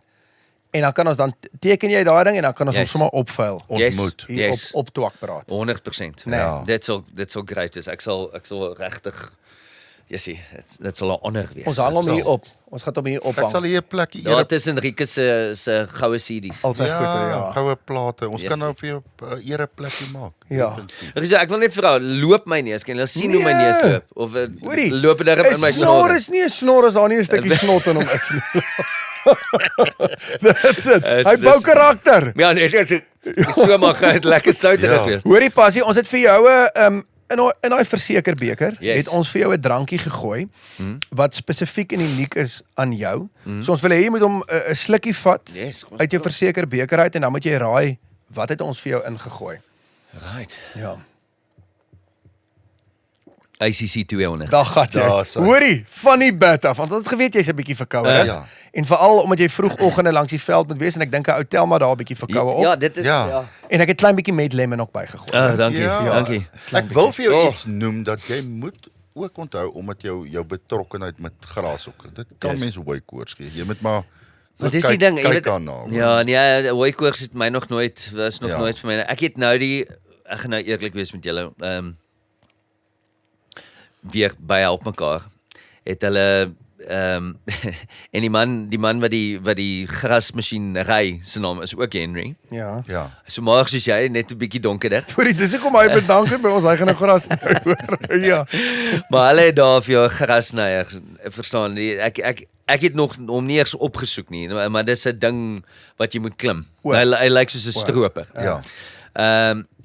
en dan kan ons dan teken jy daai ding en dan kan ons hom sommer opvuil. Ons moet op twakpraat. 100%. Dit sal great wees. Ek sal regtig dit sal 'n honor wees. Ons hang hom hier op. Ons gaan hom hier ophang. Ek sal hier 'n plekkie daar tussen Enrique se goue CD's. Al sy goeie, goue plate. Ons kan nou vir jou 'n ereplekkie maak. Ek wil net vra, loop my neus, kan jy sien hoe my neus loop of loop dit daar in my snor? Is nie 'n snor as daar nie 'n stukkie snot in hom is nie. That's it. Hy bou karakter. Ja, nee, so mag dit lekker souterig wees. Hoorie Passie, ons het vir jou in daai versekerbeker het ons vir jou 'n drankie gegooi wat spesifiek en uniek is aan jou. So ons wil hê jy moet hom 'n slukkie vat uit jou versekerbeker uit en dan moet jy raai wat het ons vir jou ingegooi. Right. Ja. ICC 200. Daar gaan jy. Hoorie, van die bed af, want ons het geweet jy's 'n bietjie verkoue. En veral omdat jy vroegoggende langs die veld moet wees en ek dink 'n ou Telma daar 'n bietjie verkoue op. Ja, dit is En ek het klein bietjie met lemon ook bygegooi. Dankie. Ek wil vir jou iets noem dat jy moet ook onthou omdat jou betrokkenheid met grashokke. Dit kan mense hooikoors gee. Jy moet maar Maar dis die ding, jy kyk weet. daarna. Ja, nee, hooikoors het my nog nooit, was nog Ja. nooit vir my. Ek het nou ek gaan nou eerlik wees met julle, weer by help mekaar. Het hulle en die man wat die grasmasjien ry, se naam is ook Henry. Ja. Ja. So maar soos jy, net 'n bietjie donkerder. Hoorie, dis hoekom hy bedank het by ons. Hy gaan nou gras nou. Ja. Maar hulle het daar vir jou grasnyer, verstaan jy? Ek het nog hom nie eers opgesoek nie, maar dis 'n ding wat jy moet klim. O. Hy lyk soos 'n stroper. Ja.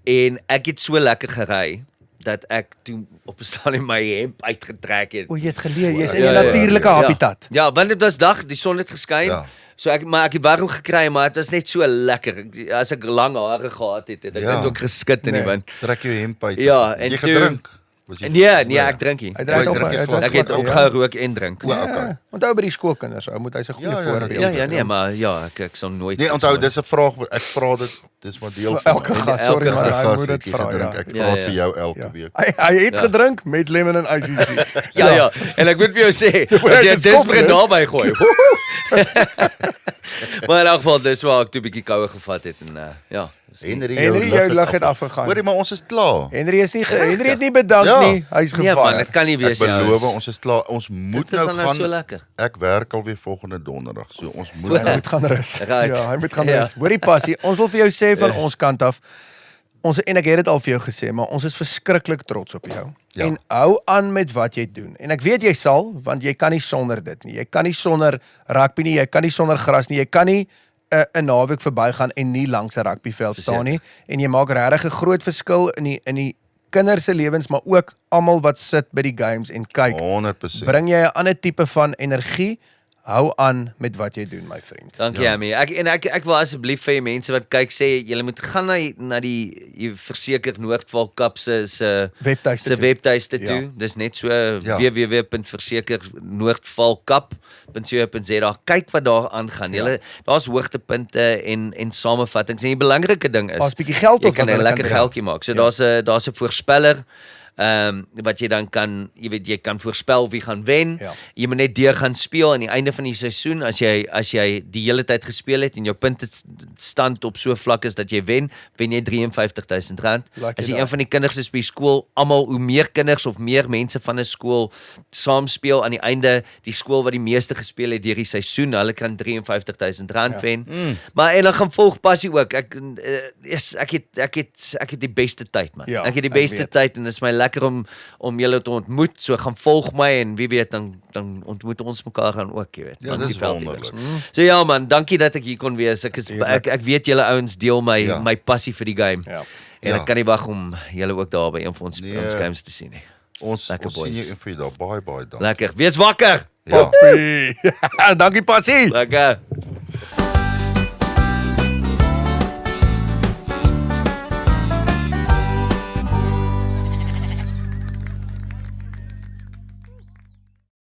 En ek het so lekker gery dat ek toe op 'n stadium my hemp uitgetrek het. O, jy het geleer, jy's in Ja, jou ja, natuurlike habitat. Ja, want dit was dag, die son het geskyn. Ja. So ek het warm gekry, maar dit was net so lekker. As ek lang hare gehad het, het ek Ja. dit ook geskit in die wind. Trek jou hemp uit. Ja, en jy toe- gedrink. Was jy- Nee, ek drink nie. Hy dryf O, op. drink jy glad? Ek het ook gerook en drink. O, okay. Onthou by die skoolkinders, ou moet hy se goeie Ja, ja, voorbeeld. Ja, nee, maar ja, ek sal nooit. Nee, onthou, dis 'n vraag, ek vra dit, dis wat deel Vir van elke my. gas, sorry, elke maar Gas hy moet het dit jy vra. gedrink. Ja. Ek vra dit vir jou elke Ja. week. Hy het gedrink met lemon en ICC. Ja, en ek moet vir jou sê, moet as jy uit die skop, desperate hè? daarby gooi. Maar in elk geval, dis waar ek toe 'n bietjie koue gevat het en ja. Henry, Henry, jou lig het afgegaan. Hoorie, maar ons is klaar. Henry is nie Henry het nie bedank Ja. nie. Hy's Nee man, gevaar. dit kan nie Ek wees beloof, ons is klaar. Ons moet Dit is nou dan nou so gaan. lekker. Ek werk alweer volgende donderdag, so ons moet Hy nou. moet gaan rus. Right. Ja, hy moet gaan Ja. rus. Hoorie passie, ons wil vir jou sê van ons kant af. En ek het dit al vir jou gesê, maar ons is verskriklik trots op jou. Ja. En hou aan met wat jy doen. En ek weet jy sal, want jy kan nie sonder dit nie. Jy kan nie sonder rugby nie, jy kan nie sonder gras nie. Jy kan nie 'n naweek verbygaan en nie langs 'n rugbyveld staan nie. En jy maak regtig 'n groot verskil in die kinders se lewens, maar ook almal wat sit by die games en kyk. 100%. Bring jy 'n ander tipe van energie. Hou aan met wat jy doen, my vriend. Dankie Amy. Ek wil asseblief vir mense wat kyk sê julle moet gaan na die jy verseker Noordwal Kap se webtuiste toe. Ja. Dis net so Ja. www.versekernoordvalkap.co.za. Kyk wat daar aangaan. Julle daar's hoogtepunte en samevattings. En die belangrike ding is Daar's bietjie geld jy ook kan wat 'n hulle lekker kan geldjie maak. So daar's 'n voorspeller wat jy dan kan, jy kan voorspel wie gaan wen. Ja. Jy moet net deur gaan speel aan die einde van die seisoen as jy die hele tyd gespeel het en jou punte stand op so vlak is dat jy wen jy R53,000. Like As jy it een van die kinders is by skool, almal hoe meer kinders of meer mense van 'n skool saam speel aan die einde, die skool wat die meeste gespeel het deur die seisoen, hulle kan R53,000 wen. Maar en dan gaan volg passie ook. Ek het die beste tyd man. Ja, Ek het die ek beste weet. tyd en dit is my lekker om julle te ontmoet. So gaan volg my en wie weet dan ontmoet ons mekaar gaan ook, jy weet. Ja, langs dis die veld iewers. wonderlik. So ja man, dankie dat ek hier kon wees. Ek weet julle ouens deel Ja. my passie vir die game. Ja. En Ja. ek kan nie wag om julle ook daar by een van ons Nee. ons games te sien nie. Ons Lekker sien boys. jou en vir jou daar. Baie dankie. Lekker. Wees wakker. Ja. Poppie. Dankie passie. Lekker.